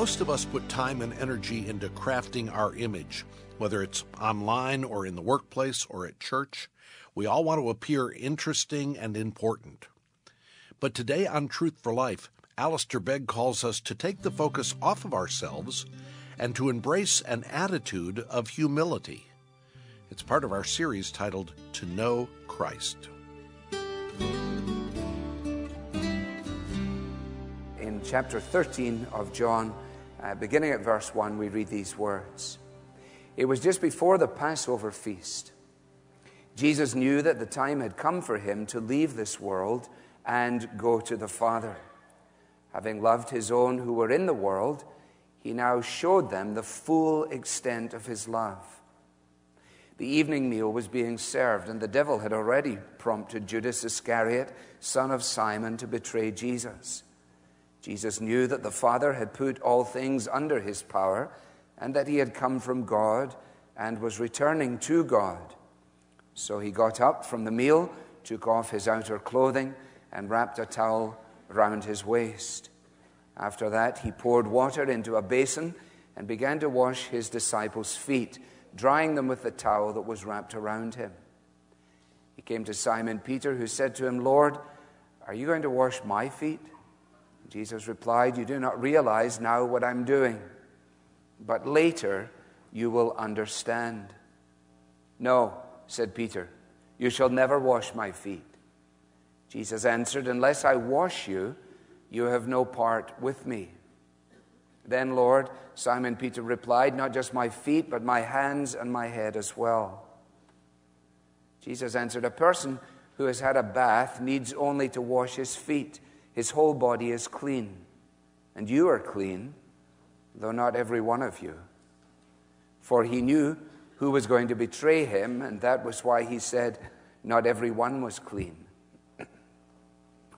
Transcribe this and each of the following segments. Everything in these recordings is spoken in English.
Most of us put time and energy into crafting our image, whether it's online or in the workplace or at church. We all want to appear interesting and important. But today on Truth for Life, Alistair Begg calls us to take the focus off of ourselves and to embrace an attitude of humility. It's part of our series titled To Know Christ. In chapter 13 of John, beginning at verse 1, we read these words. It was just before the Passover feast. Jesus knew that the time had come for him to leave this world and go to the Father. Having loved his own who were in the world, he now showed them the full extent of his love. The evening meal was being served, and the devil had already prompted Judas Iscariot, son of Simon, to betray Jesus. Jesus knew that the Father had put all things under his power, and that he had come from God and was returning to God. So he got up from the meal, took off his outer clothing, and wrapped a towel round his waist. After that, he poured water into a basin and began to wash his disciples' feet, drying them with the towel that was wrapped around him. He came to Simon Peter, who said to him, Lord, are you going to wash my feet? Jesus replied, you do not realize now what I'm doing, but later you will understand. No, said Peter, you shall never wash my feet. Jesus answered, unless I wash you, you have no part with me. Then, Lord, Simon Peter replied, not just my feet, but my hands and my head as well. Jesus answered, a person who has had a bath needs only to wash his feet. His whole body is clean. And you are clean, though not every one of you. For he knew who was going to betray him, and that was why he said, not every one was clean.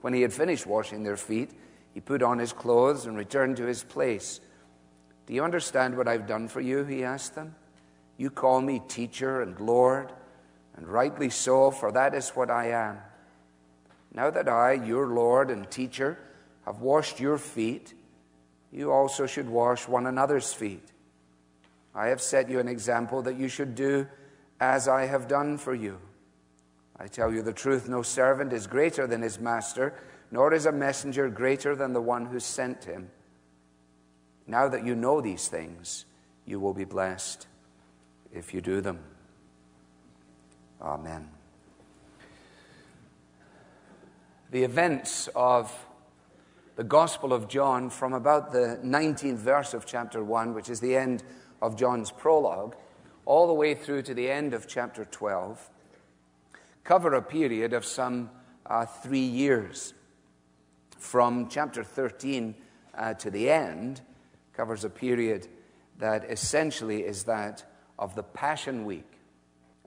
When he had finished washing their feet, he put on his clothes and returned to his place. Do you understand what I've done for you? He asked them. You call me teacher and Lord, and rightly so, for that is what I am. Now that I, your Lord and teacher, have washed your feet, you also should wash one another's feet. I have set you an example that you should do as I have done for you. I tell you the truth, no servant is greater than his master, nor is a messenger greater than the one who sent him. Now that you know these things, you will be blessed if you do them. Amen. The events of the Gospel of John from about the 19th verse of chapter 1, which is the end of John's prologue, all the way through to the end of chapter 12, cover a period of some 3 years. From chapter 13 to the end covers a period that essentially is that of the Passion Week.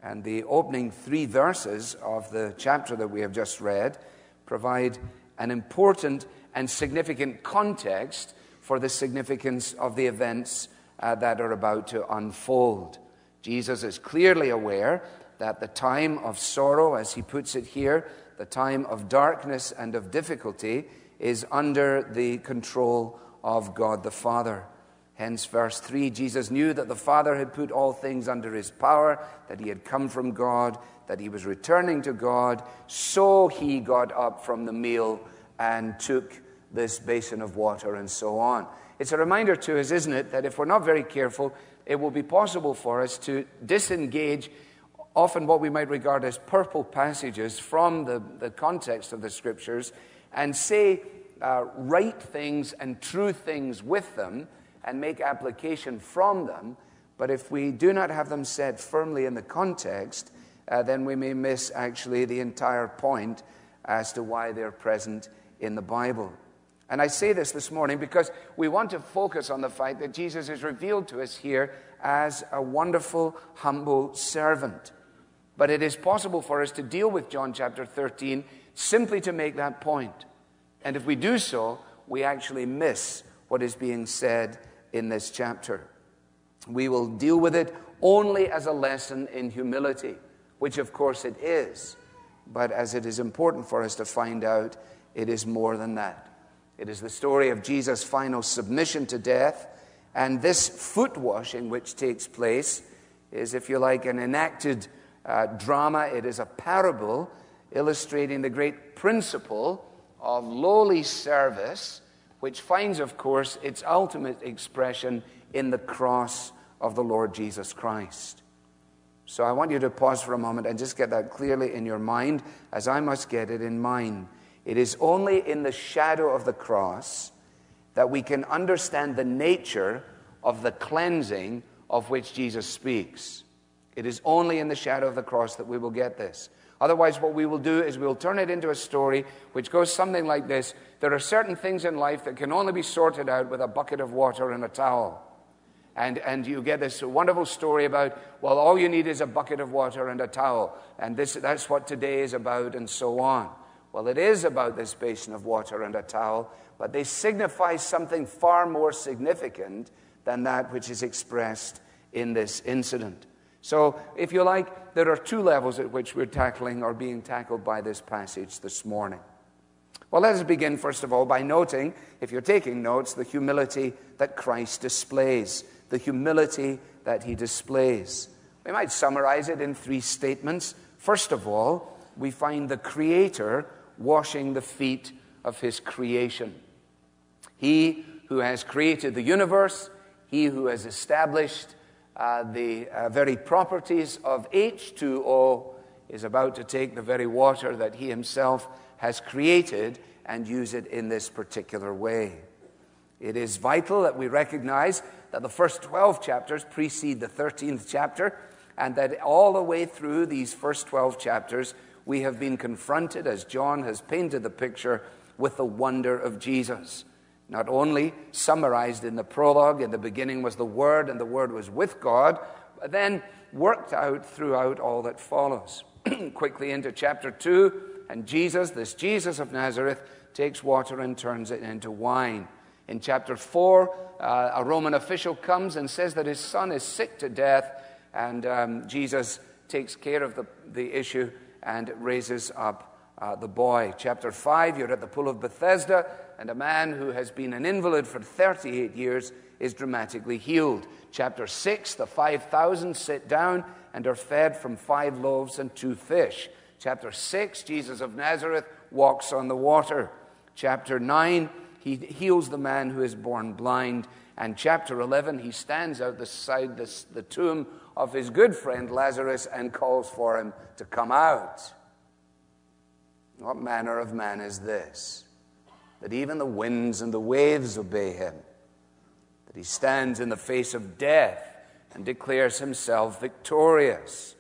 And the opening 3 verses of the chapter that we have just read provide an important and significant context for the significance of the events that are about to unfold. Jesus is clearly aware that the time of sorrow, as he puts it here, the time of darkness and of difficulty, is under the control of God the Father. Hence, verse 3, Jesus knew that the Father had put all things under his power, that he had come from God, that he was returning to God, so he got up from the meal and took this basin of water and so on. It's a reminder to us, isn't it, that if we're not very careful, it will be possible for us to disengage often what we might regard as purple passages from the context of the Scriptures and say right things and true things with them and make application from them. But if we do not have them set firmly in the context, then we may miss actually the entire point as to why they're present in the Bible. And I say this morning because we want to focus on the fact that Jesus is revealed to us here as a wonderful, humble servant. But it is possible for us to deal with John chapter 13 simply to make that point. And if we do so, we actually miss what is being said in this chapter. We will deal with it only as a lesson in humility, which of course it is. But as it is important for us to find out, it is more than that. It is the story of Jesus' final submission to death. And this foot washing which takes place is, if you like, an enacted drama. It is a parable illustrating the great principle of lowly service, which finds, of course, its ultimate expression in the cross of the Lord Jesus Christ. So I want you to pause for a moment and just get that clearly in your mind, as I must get it in mine. It is only in the shadow of the cross that we can understand the nature of the cleansing of which Jesus speaks. It is only in the shadow of the cross that we will get this. Otherwise, what we will do is we'll turn it into a story which goes something like this. There are certain things in life that can only be sorted out with a bucket of water and a towel. And you get this wonderful story about, well, all you need is a bucket of water and a towel. And that's what today is about, and so on. Well, it is about this basin of water and a towel, but they signify something far more significant than that which is expressed in this incident. So, if you like, there are two levels at which we're tackling or being tackled by this passage this morning. Well, let us begin, first of all, by noting, if you're taking notes, the humility that Christ displays. The humility that he displays. We might summarize it in three statements. First of all, we find the Creator washing the feet of his creation. He who has created the universe, he who has established the very properties of H2O, is about to take the very water that he himself has created and use it in this particular way. It is vital that we recognize that the first 12 chapters precede the 13th chapter, and that all the way through these first 12 chapters, we have been confronted, as John has painted the picture, with the wonder of Jesus. Not only summarized in the prologue, in the beginning was the Word, and the Word was with God, but then worked out throughout all that follows. Quickly into chapter 2, and Jesus, this Jesus of Nazareth, takes water and turns it into wine. In chapter 4, a Roman official comes and says that his son is sick to death, and Jesus takes care of the issue and raises up the boy. Chapter 5, you're at the pool of Bethesda, and a man who has been an invalid for 38 years is dramatically healed. Chapter 6, the 5,000 sit down and are fed from 5 loaves and 2 fish. Chapter 6, Jesus of Nazareth walks on the water. Chapter 9, he heals the man who is born blind. And chapter 11, he stands outside the tomb of his good friend Lazarus and calls for him to come out. What manner of man is this, that even the winds and the waves obey him, that he stands in the face of death and declares himself victorious?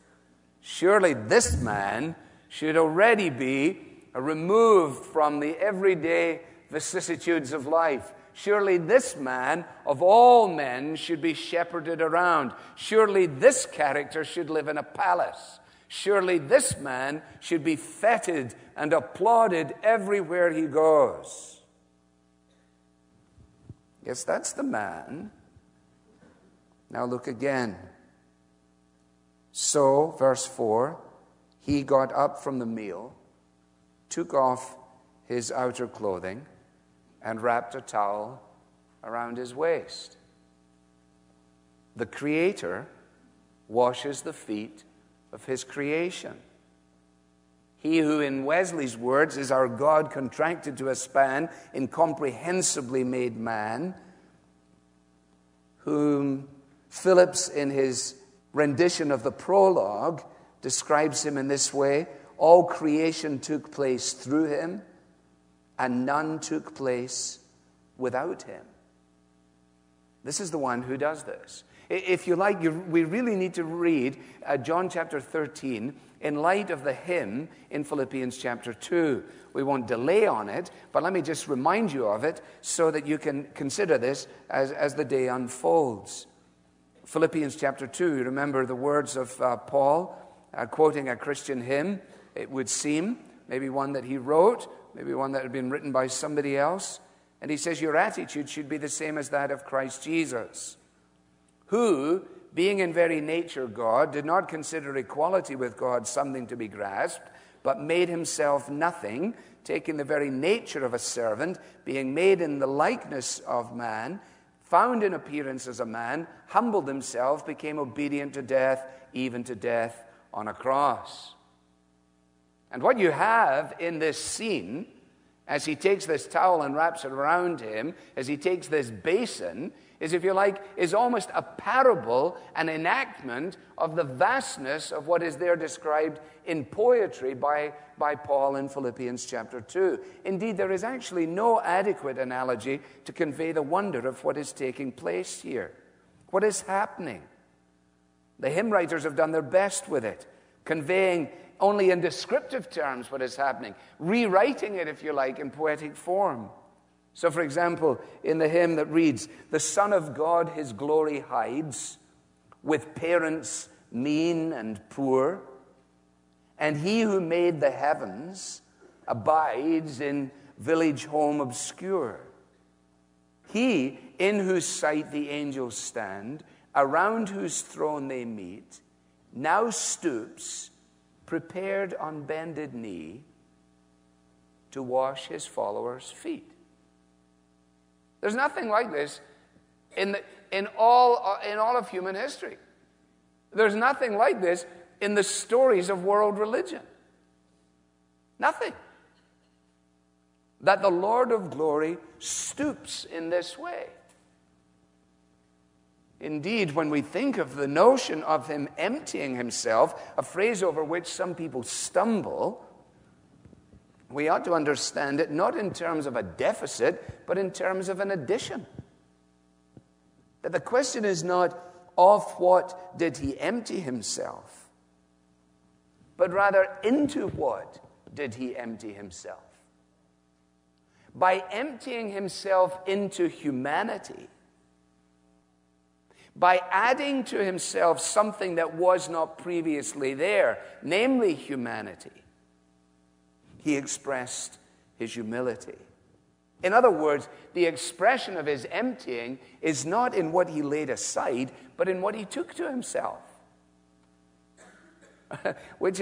Surely this man should already be removed from the everyday vicissitudes of life. Surely this man, of all men, should be shepherded around. Surely this character should live in a palace. Surely this man should be feted and applauded everywhere he goes. Yes, that's the man. Now look again. So, verse 4, he got up from the meal, took off his outer clothing, and wrapped a towel around his waist. The Creator washes the feet of his creation. He who, in Wesley's words, is our God contracted to a span, incomprehensibly made man, whom Phillips, in his rendition of the prologue, describes him in this way: all creation took place through him, and none took place without him. This is the one who does this. If you like, we really need to read John chapter 13 in light of the hymn in Philippians chapter 2. We won't delay on it, but let me just remind you of it so that you can consider this as the day unfolds. Philippians chapter 2, remember the words of Paul quoting a Christian hymn, it would seem, maybe one that he wrote, maybe one that had been written by somebody else. And he says, your attitude should be the same as that of Christ Jesus, who, being in very nature God, did not consider equality with God something to be grasped, but made himself nothing, taking the very nature of a servant, being made in the likeness of man, found in appearance as a man, humbled himself, became obedient to death, even to death on a cross. And what you have in this scene, as he takes this towel and wraps it around him, as he takes this basin, is, if you like, is almost a parable, an enactment of the vastness of what is there described in poetry by Paul in Philippians chapter 2. Indeed, there is actually no adequate analogy to convey the wonder of what is taking place here. What is happening? The hymn writers have done their best with it, conveying only in descriptive terms what is happening, rewriting it, if you like, in poetic form. So, for example, in the hymn that reads, "The Son of God his glory hides, with parents mean and poor, and he who made the heavens abides in village home obscure. He in whose sight the angels stand, around whose throne they meet, now stoops, prepared on bended knee, to wash his followers' feet." There's nothing like this in all of human history. There's nothing like this in the stories of world religion. Nothing. That the Lord of glory stoops in this way. Indeed, when we think of the notion of him emptying himself, a phrase over which some people stumble, we ought to understand it not in terms of a deficit, but in terms of an addition. That the question is not, of what did he empty himself, but rather, into what did he empty himself? By emptying himself into humanity, by adding to himself something that was not previously there, namely humanity, he expressed his humility. In other words, the expression of his emptying is not in what he laid aside, but in what he took to himself. which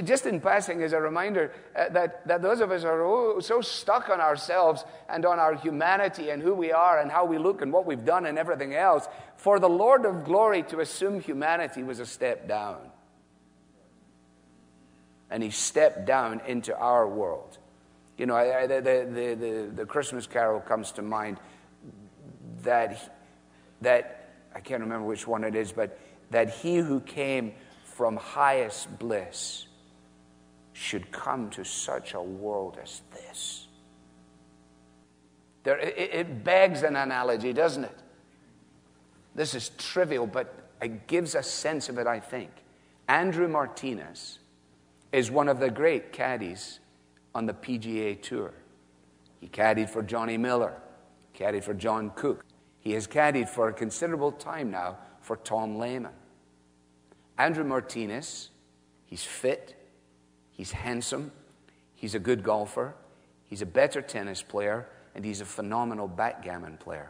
just in passing is a reminder that those of us are so stuck on ourselves and on our humanity and who we are and how we look and what we've done and everything else. For the Lord of glory to assume humanity was a step down. And he stepped down into our world. You know, the Christmas carol comes to mind that I can't remember which one it is, but that he who came from highest bliss should come to such a world as this. It begs an analogy, doesn't it? This is trivial, but it gives a sense of it, I think. Andrew Martinez is one of the great caddies on the PGA Tour. He caddied for Johnny Miller, caddied for John Cook. He has caddied for a considerable time now for Tom Lehman. Andrew Martinez, he's fit, he's handsome, he's a good golfer, he's a better tennis player, and he's a phenomenal backgammon player.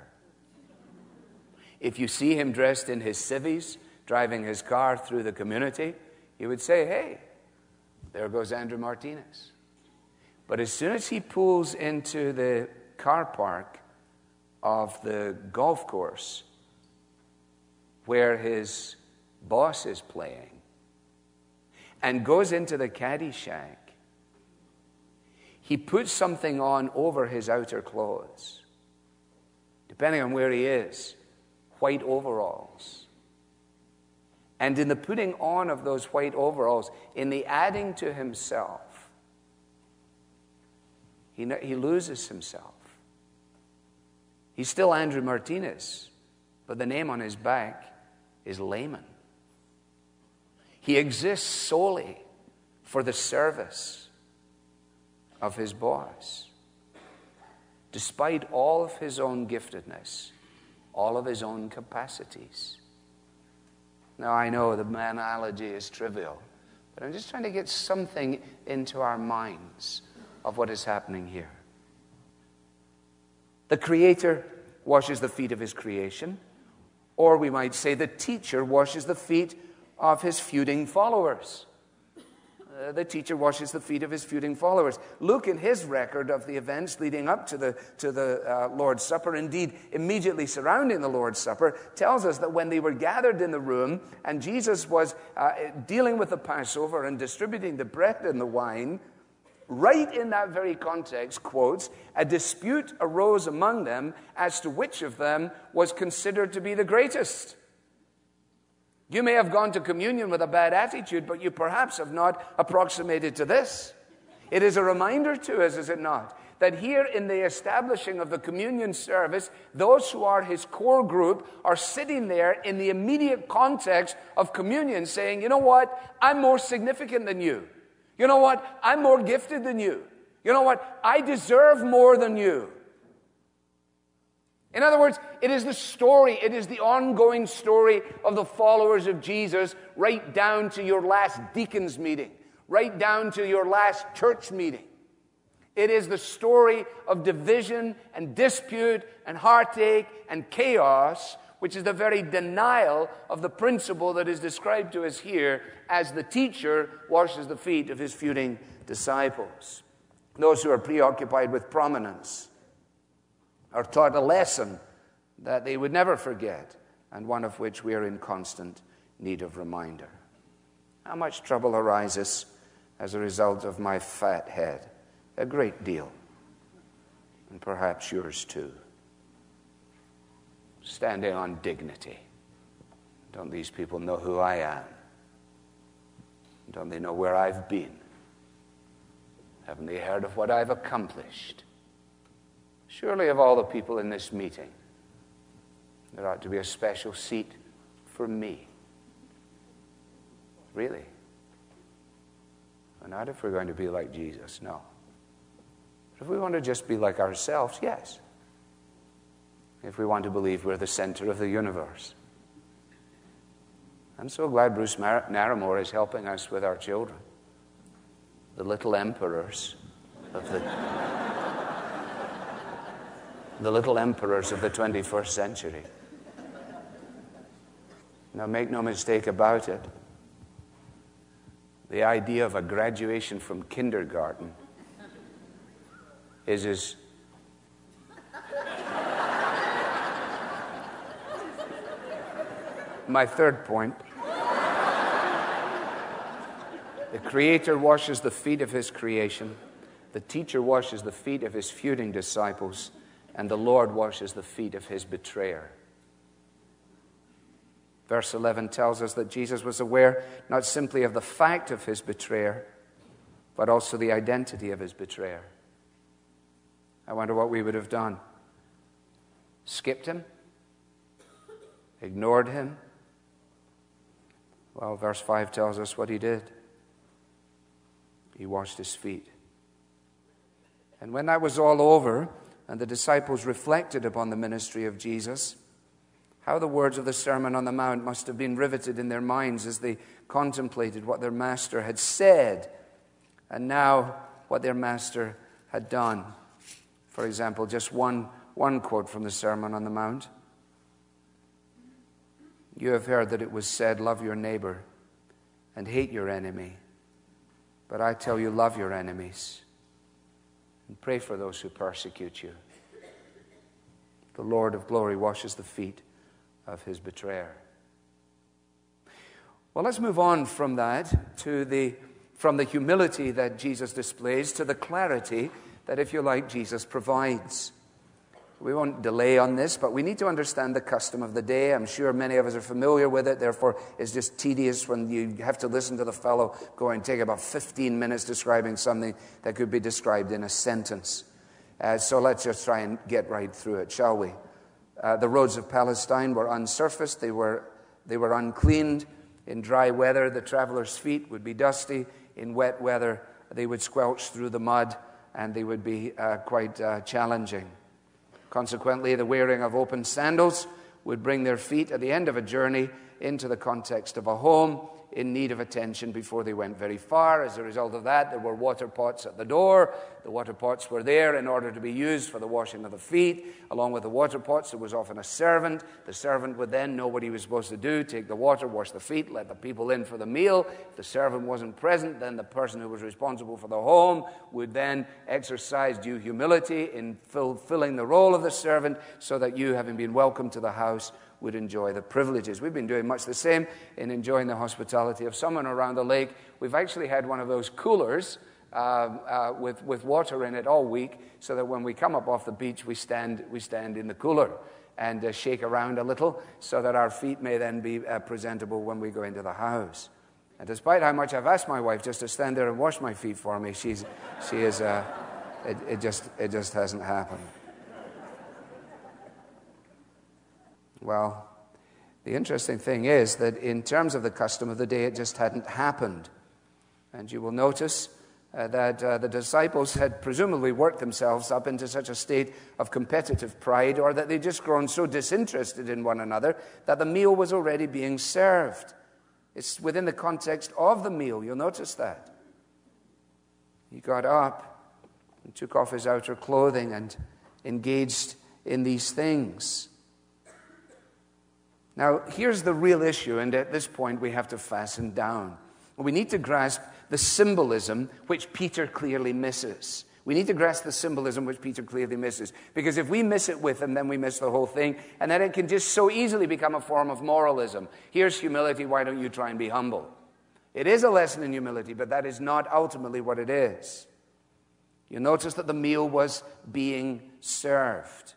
If you see him dressed in his civvies, driving his car through the community, you would say, hey, there goes Andrew Martinez. But as soon as he pulls into the car park of the golf course where his boss is playing and goes into the caddy shack, he puts something on over his outer clothes. Depending on where he is, white overalls. And in the putting on of those white overalls, in the adding to himself, he loses himself. He's still Andrew Martinez, but the name on his back is Lehman. He exists solely for the service of his boss, despite all of his own giftedness, all of his own capacities. Now, I know the analogy is trivial, but I'm just trying to get something into our minds of what is happening here. The Creator washes the feet of his creation, or we might say the teacher washes the feet of his feuding followers. the teacher washes the feet of his feuding followers. Luke, in his record of the events leading up to the Lord's Supper, indeed immediately surrounding the Lord's Supper, tells us that when they were gathered in the room and Jesus was dealing with the Passover and distributing the bread and the wine, right in that very context, quotes, a dispute arose among them as to which of them was considered to be the greatest. You may have gone to communion with a bad attitude, but you perhaps have not approximated to this. It is a reminder to us, is it not, that here in the establishing of the communion service, those who are his core group are sitting there in the immediate context of communion saying, you know what, I'm more significant than you. You know what, I'm more gifted than you. You know what, I deserve more than you. In other words, it is the story, it is the ongoing story of the followers of Jesus right down to your last deacon's meeting, right down to your last church meeting. It is the story of division and dispute and heartache and chaos, which is the very denial of the principle that is described to us here as the teacher washes the feet of his feuding disciples. Those who are preoccupied with prominence are taught a lesson that they would never forget, and one of which we are in constant need of reminder. How much trouble arises as a result of my fat head? A great deal, and perhaps yours too. Standing on dignity. Don't these people know who I am? Don't they know where I've been? Haven't they heard of what I've accomplished? Surely of all the people in this meeting, there ought to be a special seat for me. Really? Not if we're going to be like Jesus, no. But if we want to just be like ourselves, yes. If we want to believe we're the center of the universe. I'm so glad Bruce Narramore is helping us with our children. The little emperors of the little emperors of the 21st century. Now, make no mistake about it. The idea of a graduation from kindergarten is my third point. The Creator washes the feet of his creation. The teacher washes the feet of his feuding disciples. And the Lord washes the feet of his betrayer. Verse 11 tells us that Jesus was aware not simply of the fact of his betrayer, but also the identity of his betrayer. I wonder what we would have done. Skipped him? Ignored him? Well, verse 5 tells us what he did. He washed his feet. And when that was all over, and the disciples reflected upon the ministry of Jesus, how the words of the Sermon on the Mount must have been riveted in their minds as they contemplated what their master had said, and now what their master had done. For example, just one quote from the Sermon on the Mount. You have heard that it was said, love your neighbor and hate your enemy. But I tell you, love your enemies and pray for those who persecute you. The Lord of glory washes the feet of his betrayer. Well, let's move on from that from the humility that Jesus displays to the clarity that, if you like, Jesus provides. We won't delay on this, but we need to understand the custom of the day. I'm sure many of us are familiar with it. Therefore, it's just tedious when you have to listen to the fellow go and take about 15 minutes describing something that could be described in a sentence. So let's just try and get right through it, shall we? The roads of Palestine were unsurfaced. They were uncleaned. In dry weather, the traveler's feet would be dusty. In wet weather, they would squelch through the mud, and they would be quite challenging. Consequently, the wearing of open sandals would bring their feet at the end of a journey into the context of a home, in need of attention before they went very far. As a result of that, there were water pots at the door. The water pots were there in order to be used for the washing of the feet. Along with the water pots, there was often a servant. The servant would then know what he was supposed to do, take the water, wash the feet, let the people in for the meal. If the servant wasn't present, then the person who was responsible for the home would then exercise due humility in fulfilling the role of the servant, so that you, having been welcomed to the house, would enjoy the privileges. We've been doing much the same in enjoying the hospitality of someone around the lake. We've actually had one of those coolers with water in it all week, so that when we come up off the beach, we stand in the cooler and shake around a little, so that our feet may then be presentable when we go into the house. And despite how much I've asked my wife just to stand there and wash my feet for me, it just hasn't happened. Well, the interesting thing is that in terms of the custom of the day, it just hadn't happened. And you will notice that the disciples had presumably worked themselves up into such a state of competitive pride, or that they'd just grown so disinterested in one another that the meal was already being served. It's within the context of the meal. You'll notice that. He got up and took off his outer clothing and engaged in these things. Now, here's the real issue, and at this point we have to fasten down. We need to grasp the symbolism which Peter clearly misses. We need to grasp the symbolism which Peter clearly misses. Because if we miss it with him, then we miss the whole thing, and then it can just so easily become a form of moralism. Here's humility, why don't you try and be humble? It is a lesson in humility, but that is not ultimately what it is. You notice that the meal was being served.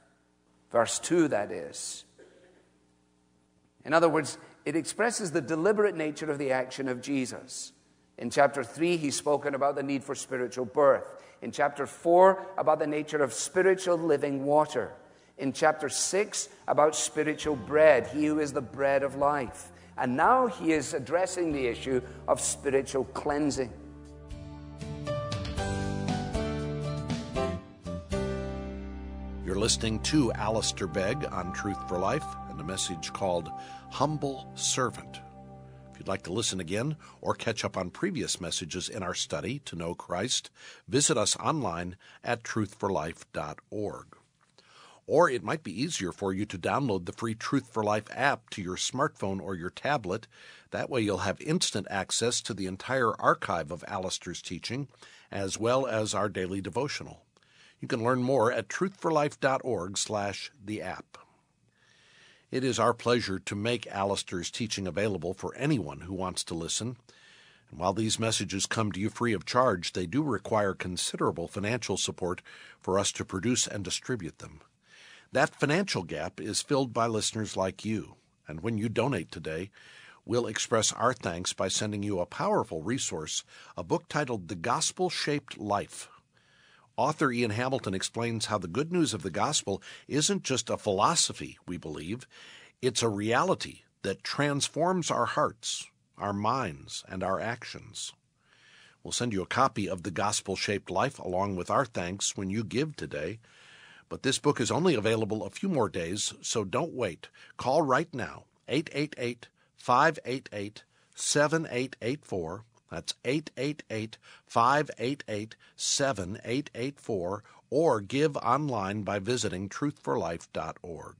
Verse 2, that is. In other words, it expresses the deliberate nature of the action of Jesus. In chapter 3, he's spoken about the need for spiritual birth. In chapter 4, about the nature of spiritual living water. In chapter 6, about spiritual bread, he who is the bread of life. And now he is addressing the issue of spiritual cleansing. You're listening to Alistair Begg on Truth for Life, and a message called Humble Servant. If you'd like to listen again or catch up on previous messages in our study to know Christ, visit us online at truthforlife.org. Or it might be easier for you to download the free Truth for Life app to your smartphone or your tablet. That way you'll have instant access to the entire archive of Alistair's teaching, as well as our daily devotional. You can learn more at truthforlife.org/the-app. It is our pleasure to make Alistair's teaching available for anyone who wants to listen. And while these messages come to you free of charge, they do require considerable financial support for us to produce and distribute them. That financial gap is filled by listeners like you. And when you donate today, we'll express our thanks by sending you a powerful resource, a book titled The Gospel-Shaped Life. Author Ian Hamilton explains how the good news of the gospel isn't just a philosophy, we believe. It's a reality that transforms our hearts, our minds, and our actions. We'll send you a copy of The Gospel-Shaped Life along with our thanks when you give today. But this book is only available a few more days, so don't wait. Call right now, 888-588-7884. That's 888-588-7884, or give online by visiting truthforlife.org.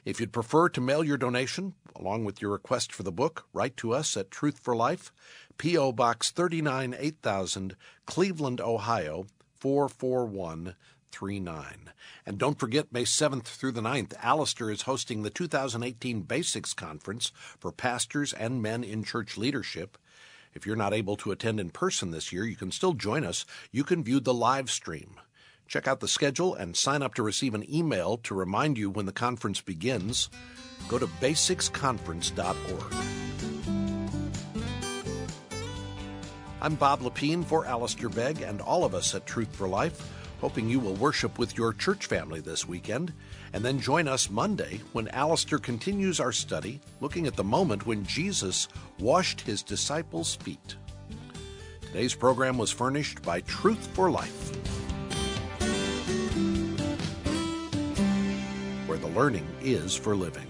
If you'd prefer to mail your donation, along with your request for the book, write to us at Truth for Life, P.O. Box 39, 8000, Cleveland, Ohio, 44139. And don't forget, May 7th through the 9th, Alistair is hosting the 2018 Basics Conference for pastors and men in church leadership. If you're not able to attend in person this year, you can still join us. You can view the live stream. Check out the schedule and sign up to receive an email to remind you when the conference begins. Go to basicsconference.org. I'm Bob Lepine for Alistair Begg and all of us at Truth for Life, hoping you will worship with your church family this weekend, and then join us Monday when Alistair continues our study, looking at the moment when Jesus washed his disciples' feet. Today's program was furnished by Truth for Life, where the learning is for living.